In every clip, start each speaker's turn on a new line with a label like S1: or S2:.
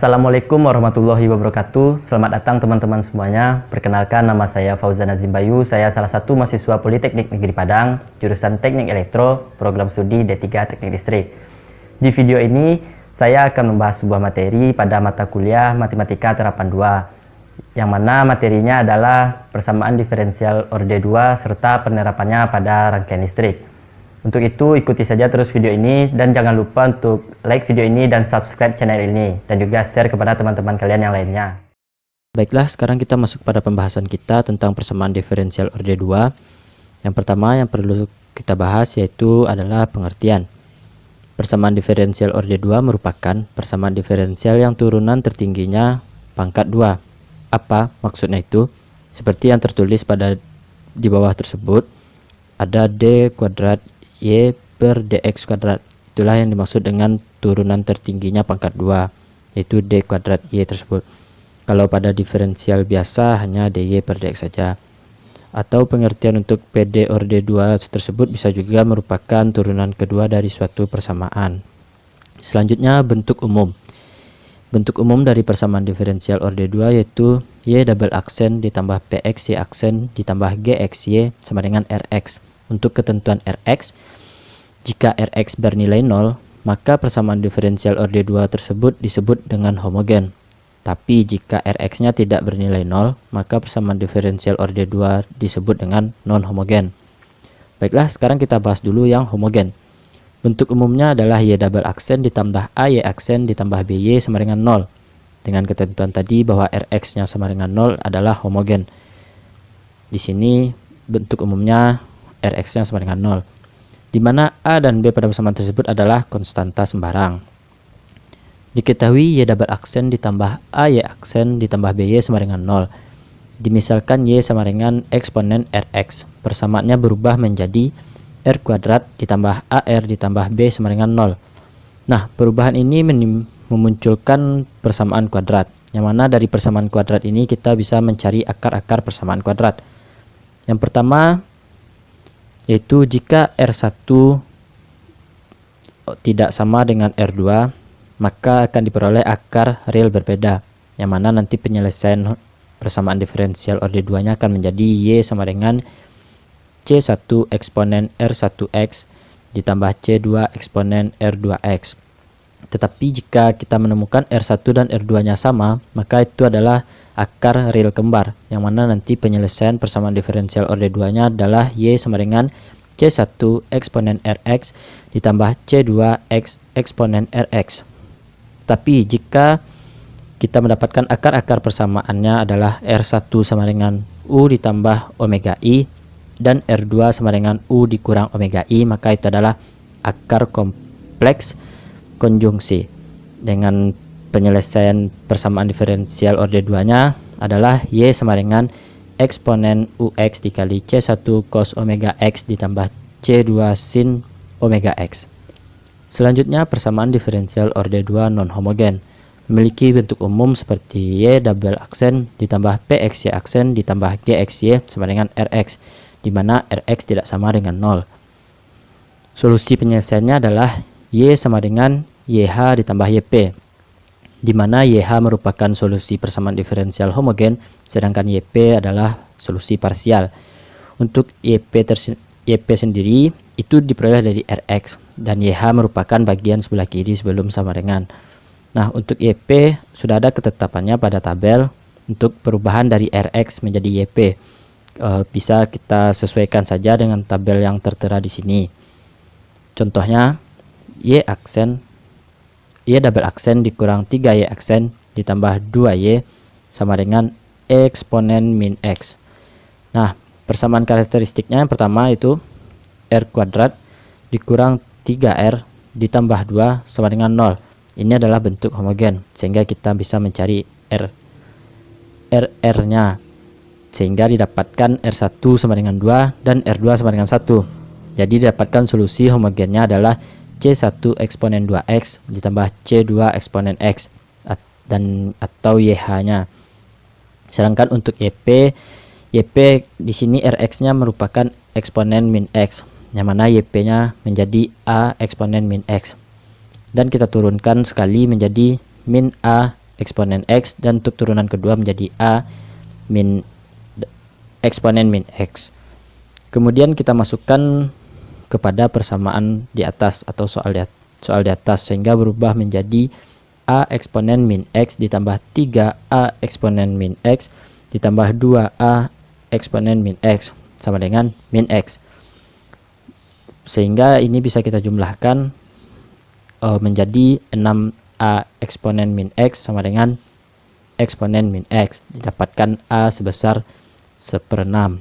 S1: Assalamualaikum warahmatullahi wabarakatuh. Selamat datang teman-teman semuanya. Perkenalkan, nama saya Fauzan Azim Bayu. Saya salah satu mahasiswa Politeknik Negeri Padang, jurusan Teknik Elektro, program studi D3 Teknik Listrik. Di video ini, saya akan membahas sebuah materi pada mata kuliah Matematika Terapan 2, yang mana materinya adalah persamaan diferensial orde 2 serta penerapannya pada rangkaian listrik. Untuk itu, ikuti saja terus video ini dan jangan lupa untuk like video ini dan subscribe channel ini dan juga share kepada teman-teman kalian yang lainnya.
S2: Baiklah, sekarang kita masuk pada pembahasan kita tentang persamaan diferensial orde 2. Yang pertama yang perlu kita bahas yaitu adalah pengertian. Persamaan diferensial orde 2 merupakan persamaan diferensial yang turunan tertingginya pangkat 2. Apa maksudnya itu? Seperti yang tertulis di bawah tersebut, ada d kuadrat y per dx kuadrat. Itulah yang dimaksud dengan turunan tertingginya pangkat 2, yaitu d kuadrat y tersebut. Kalau pada diferensial biasa hanya dy per dx saja. Atau pengertian untuk PD orde 2 tersebut bisa juga merupakan turunan kedua dari suatu persamaan. Selanjutnya, bentuk umum. Bentuk umum dari persamaan diferensial orde 2 yaitu y double aksen ditambah px y aksen ditambah gx y sama dengan rx. Untuk ketentuan Rx, jika Rx bernilai 0, maka persamaan diferensial orde 2 tersebut disebut dengan homogen. Tapi jika Rx-nya tidak bernilai 0, maka persamaan diferensial orde 2 disebut dengan non-homogen. Baiklah, sekarang kita bahas dulu yang homogen. Bentuk umumnya adalah y double aksen ditambah ay aksen ditambah by sama dengan 0. Dengan ketentuan tadi bahwa Rx-nya sama dengan 0 adalah homogen. Di sini bentuk umumnya Rx-nya sama dengan 0, di mana A dan B pada persamaan tersebut adalah konstanta sembarang. Diketahui y double aksen ditambah ay aksen ditambah by sama dengan 0. Dimisalkan y sama dengan eksponen Rx, persamaannya berubah menjadi r kuadrat ditambah ar ditambah b sama dengan 0. Nah, perubahan ini memunculkan persamaan kuadrat, yang mana dari persamaan kuadrat ini kita bisa mencari akar-akar persamaan kuadrat. Yang pertama yaitu jika R1 tidak sama dengan R2, maka akan diperoleh akar real berbeda, yang mana nanti penyelesaian persamaan diferensial orde 2-nya akan menjadi Y sama dengan C1 eksponen R1X ditambah C2 eksponen R2X. Tetapi jika kita menemukan R1 dan R2-nya sama, maka itu adalah akar real kembar, yang mana nanti penyelesaian persamaan diferensial orde 2-nya adalah Y sama dengan C1 eksponen Rx ditambah C2 X eksponen Rx. Tapi jika kita mendapatkan akar-akar persamaannya adalah R1 sama dengan U ditambah omega I dan R2 sama dengan U dikurang omega I, maka itu adalah akar kompleks konjungsi. Dengan penyelesaian persamaan diferensial orde 2-nya adalah Y sama dengan eksponen UX dikali C1 cos omega X ditambah C2 sin omega X. Selanjutnya, persamaan diferensial orde 2 non-homogen memiliki bentuk umum seperti Y double aksen ditambah PX Y aksen ditambah GX Y sama dengan RX, di mana RX tidak sama dengan 0. Solusi penyelesaiannya adalah Y sama dengan YH ditambah YP, di mana YH merupakan solusi persamaan diferensial homogen, sedangkan YP adalah solusi parsial. Untuk YP sendiri itu diperoleh dari Rx, dan YH merupakan bagian sebelah kiri sebelum sama dengan. Nah, untuk YP sudah ada ketetapannya pada tabel untuk perubahan dari Rx menjadi YP. Bisa kita sesuaikan saja dengan tabel yang tertera di sini. Contohnya, Y double aksen dikurang 3Y aksen ditambah 2Y sama dengan eksponen min X. Nah, persamaan karakteristiknya yang pertama itu R kuadrat dikurang 3R ditambah 2 sama dengan 0. Ini adalah bentuk homogen, sehingga kita bisa mencari RR-nya, sehingga didapatkan R1 sama dengan 2 dan R2 sama dengan 1. Jadi didapatkan solusi homogennya adalah C1 eksponen 2X ditambah C2 eksponen X atau YH-nya. Sedangkan untuk YP di sini Rx-nya merupakan eksponen min X, yang mana YP-nya menjadi A eksponen min X. Dan kita turunkan sekali menjadi min A eksponen X, dan untuk turunan kedua menjadi A min eksponen min X. Kemudian kita masukkan kepada persamaan di atas atau soal di atas, sehingga berubah menjadi A eksponen min X ditambah 3A eksponen min X ditambah 2A eksponen min X sama dengan min X. Sehingga ini bisa kita jumlahkan menjadi 6A eksponen min X sama dengan eksponen min X. Didapatkan A sebesar 1/6.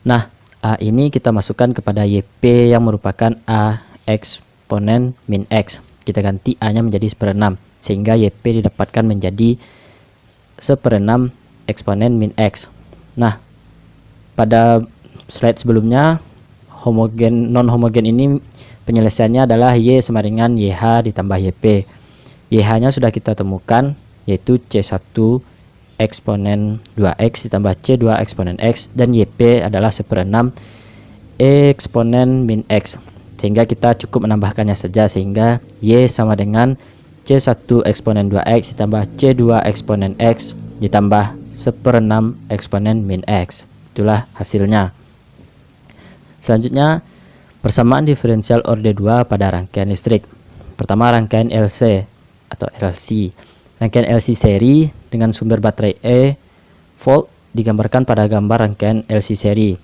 S2: Nah, A ini kita masukkan kepada YP yang merupakan A eksponen min X. Kita ganti A-nya menjadi 1/6, sehingga YP didapatkan menjadi 1/6 eksponen min X. Nah, pada slide sebelumnya, non homogen ini penyelesaiannya adalah Y sama dengan YH ditambah YP. YH-nya sudah kita temukan, yaitu C1 eksponen 2X ditambah C2 eksponen X, dan YP adalah 1/6 eksponen min X. Sehingga kita cukup menambahkannya saja, sehingga Y sama dengan C1 eksponen 2X ditambah C2 eksponen X ditambah 1/6 eksponen min X. Itulah hasilnya. Selanjutnya, persamaan diferensial orde 2 pada rangkaian listrik. Pertama, rangkaian LC atau LC. Rangkaian LC seri dengan sumber baterai E volt digambarkan pada gambar rangkaian LC seri.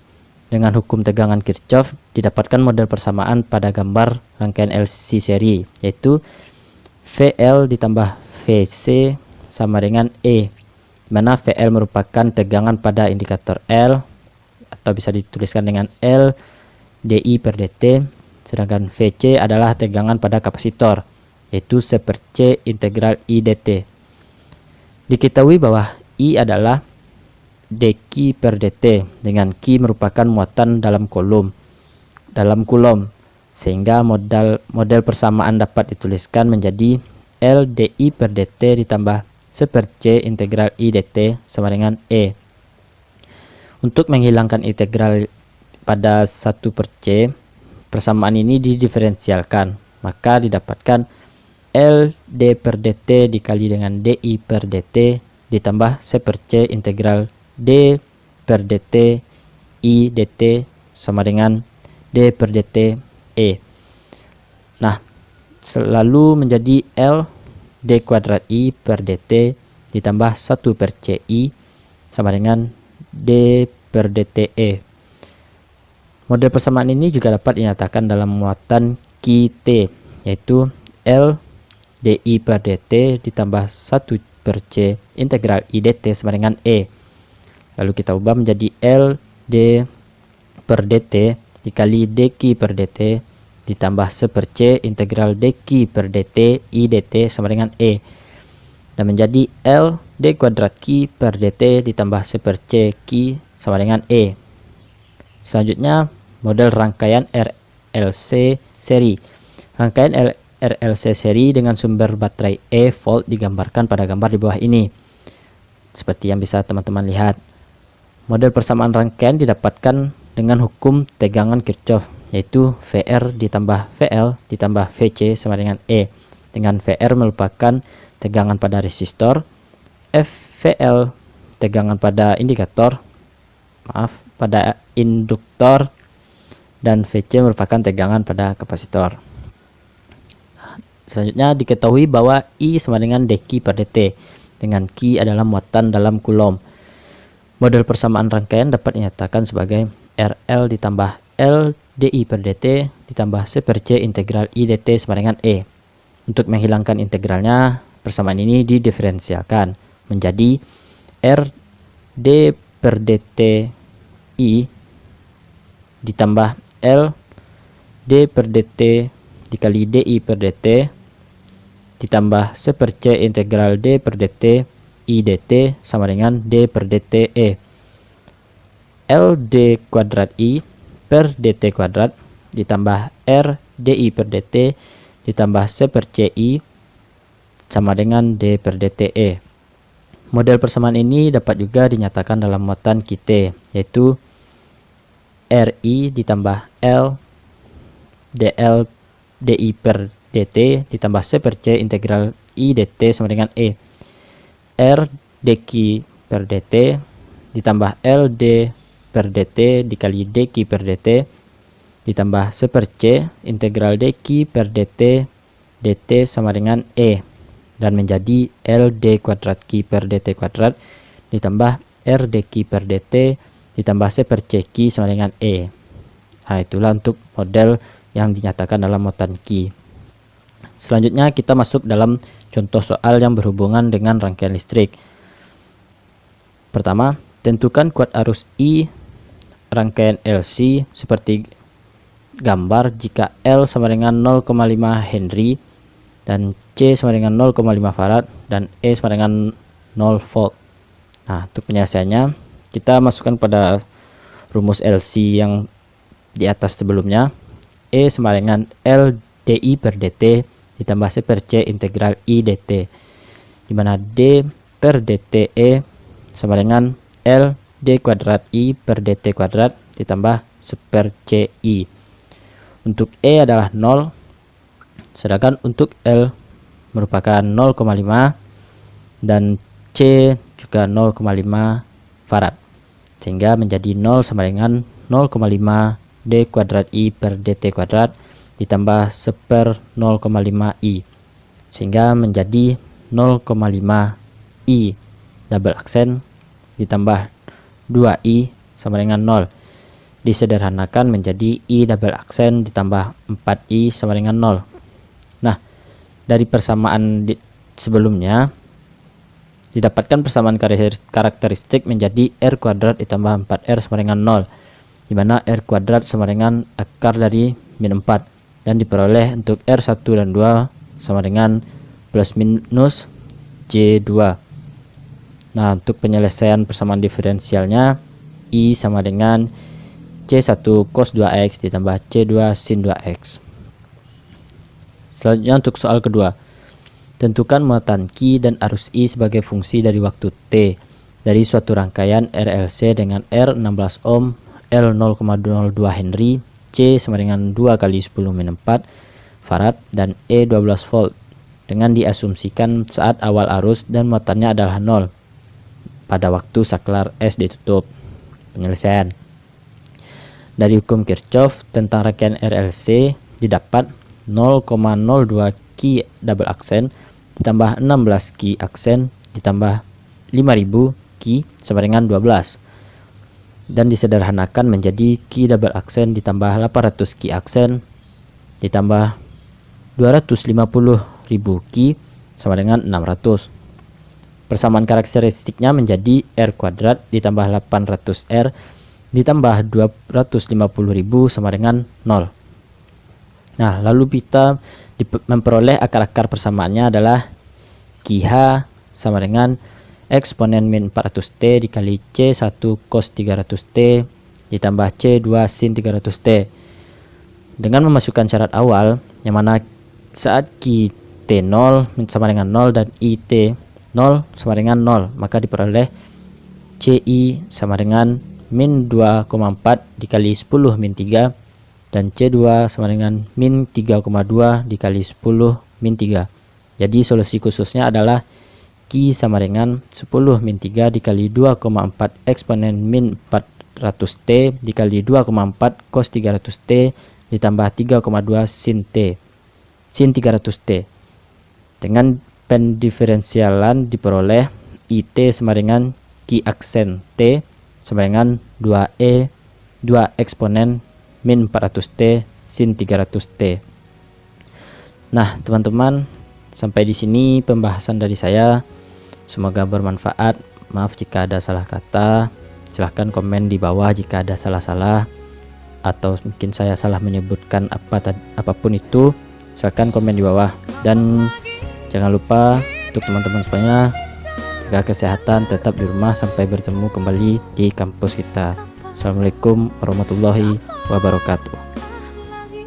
S2: Dengan hukum tegangan Kirchhoff didapatkan model persamaan pada gambar rangkaian LC seri, yaitu VL ditambah VC sama dengan E, mana VL merupakan tegangan pada indikator L atau bisa dituliskan dengan L dI per dt, sedangkan VC adalah tegangan pada kapasitor, yaitu 1/C integral I dt. Diketahui bahwa I adalah dq per dt, dengan Q merupakan muatan dalam kulom, sehingga model persamaan dapat dituliskan menjadi L dI per dt ditambah 1/C integral I dt sama dengan E. Untuk menghilangkan integral pada 1/C, persamaan ini didiferensialkan, maka didapatkan L d per dt dikali dengan dI per dt ditambah 1/C integral d per dt I dt sama dengan d per dt E. Nah, selalu menjadi L d kuadrat I per dt ditambah 1/CI sama dengan d per dt E. Model persamaan ini juga dapat dinyatakan dalam muatan QT, yaitu L dI per dt ditambah 1/C integral I dt sama dengan E. Lalu kita ubah menjadi L d per dt dikali dq per dt ditambah 1/C integral dq per dt I dt sama dengan E. Dan menjadi L d kuadrat Q per dt ditambah 1/C Q sama dengan E. Selanjutnya, model rangkaian RLC seri. Rangkaian RLC seri dengan sumber baterai E volt digambarkan pada gambar di bawah ini, seperti yang bisa teman-teman lihat. Model persamaan rangkaian didapatkan dengan hukum tegangan Kirchhoff, yaitu VR ditambah VL ditambah VC sama dengan E, dengan VR merupakan tegangan pada resistor, FVL tegangan pada pada induktor, dan VC merupakan tegangan pada kapasitor. Selanjutnya, diketahui bahwa I sama dengan dq per dt, dengan Q adalah muatan dalam kulom. Model persamaan rangkaian dapat dinyatakan sebagai RL ditambah L dI per dt ditambah 1/C integral I dt sama dengan E. Untuk menghilangkan integralnya, persamaan ini didiferensialkan menjadi R d per dt I ditambah L d per dt dikali dI per dt ditambah 1/C integral d per dt I dt sama dengan d per dt E. L d kuadrat I per dt kuadrat ditambah R dI per dt ditambah 1/CI sama dengan d per dt E. Model persamaan ini dapat juga dinyatakan dalam muatan QT, yaitu RI ditambah L dl dI per dt ditambah 1/C integral I dt sama dengan E. R dq per dt ditambah L d per dt dikali dq per dt ditambah 1 per C integral dq per dt dt sama dengan E, dan menjadi L d kuadrat q per dt kuadrat ditambah R dq per dt ditambah 1 per C q sama dengan E. Nah, itulah untuk model yang dinyatakan dalam muatan q. Selanjutnya kita masuk dalam contoh soal yang berhubungan dengan rangkaian listrik. Pertama, tentukan kuat arus I rangkaian LC seperti gambar jika L sama dengan 0,5 Henry dan C sama dengan 0,5 Farad dan E sama dengan 0 volt. Nah, untuk penyelesaiannya kita masukkan pada rumus LC yang di atas sebelumnya. E sama dengan L dI per dt ditambah 1 per C integral I dt, di mana D per dt E sama dengan L d kuadrat I per dt kuadrat ditambah 1 per C I. Untuk E adalah 0, sedangkan untuk L merupakan 0,5 dan C juga 0,5 Farad, sehingga menjadi 0 sama dengan 0,5 d kuadrat I per dt kuadrat ditambah 1 per 0,5 I, sehingga menjadi 0,5 I double aksen ditambah 2I sama dengan 0. Disederhanakan menjadi I double aksen ditambah 4I sama dengan 0. Nah, dari persamaan sebelumnya didapatkan persamaan karakteristik menjadi R kuadrat ditambah 4R sama dengan 0, di mana R kuadrat sama dengan akar dari min 4, dan diperoleh untuk R1 dan 2 sama dengan plus minus J2. Nah, untuk penyelesaian persamaan diferensialnya, I sama dengan C1 cos 2x ditambah C2 sin 2x. Selanjutnya untuk soal kedua. Tentukan muatan Q dan arus I sebagai fungsi dari waktu T dari suatu rangkaian RLC dengan R 16 ohm, L 0,02 Henry, C sama dengan 2 kali 10 min 4 Farad, dan E 12 volt dengan diasumsikan saat awal arus dan muatannya adalah 0 pada waktu saklar S ditutup. Penyelesaian. Dari hukum Kirchhoff tentang rangkaian RLC didapat 0,02 Q double aksen ditambah 16 Q aksen ditambah 5000 Q sama dengan 12, dan disederhanakan menjadi Q double aksen ditambah 800 Q aksen ditambah 250.000 Q sama dengan 600. Persamaan karakteristiknya menjadi R kuadrat ditambah 800R ditambah 250.000 sama dengan 0. Nah, lalu kita memperoleh akar-akar persamaannya adalah QH sama dengan eksponen min 400T dikali C1 cos 300T ditambah C2 sin 300T. Dengan memasukkan syarat awal yang mana saat QT 0 sama dengan 0 dan IT 0 sama dengan 0, maka diperoleh CI sama dengan min 2,4 dikali 10 min 3 dan C2 sama dengan min 3,2 dikali 10 min 3. Jadi solusi khususnya adalah Q sama dengan 10 min 3 dikali 2,4 eksponen min 400T dikali 2,4 cos 300T ditambah 3,2 sin T sin 300T. Dengan pendiferensialan diperoleh IT sama dengan Q aksen T sama dengan 2E 2 eksponen min 400T sin 300T. Nah, teman-teman, sampai di sini pembahasan dari saya. Semoga bermanfaat. Maaf jika ada salah kata. Silahkan komen di bawah jika ada salah-salah atau mungkin saya salah menyebutkan apapun itu. Silahkan komen di bawah, dan jangan lupa untuk teman-teman semuanya, jaga kesehatan, tetap di rumah. Sampai bertemu kembali di kampus kita. Assalamualaikum warahmatullahi wabarakatuh.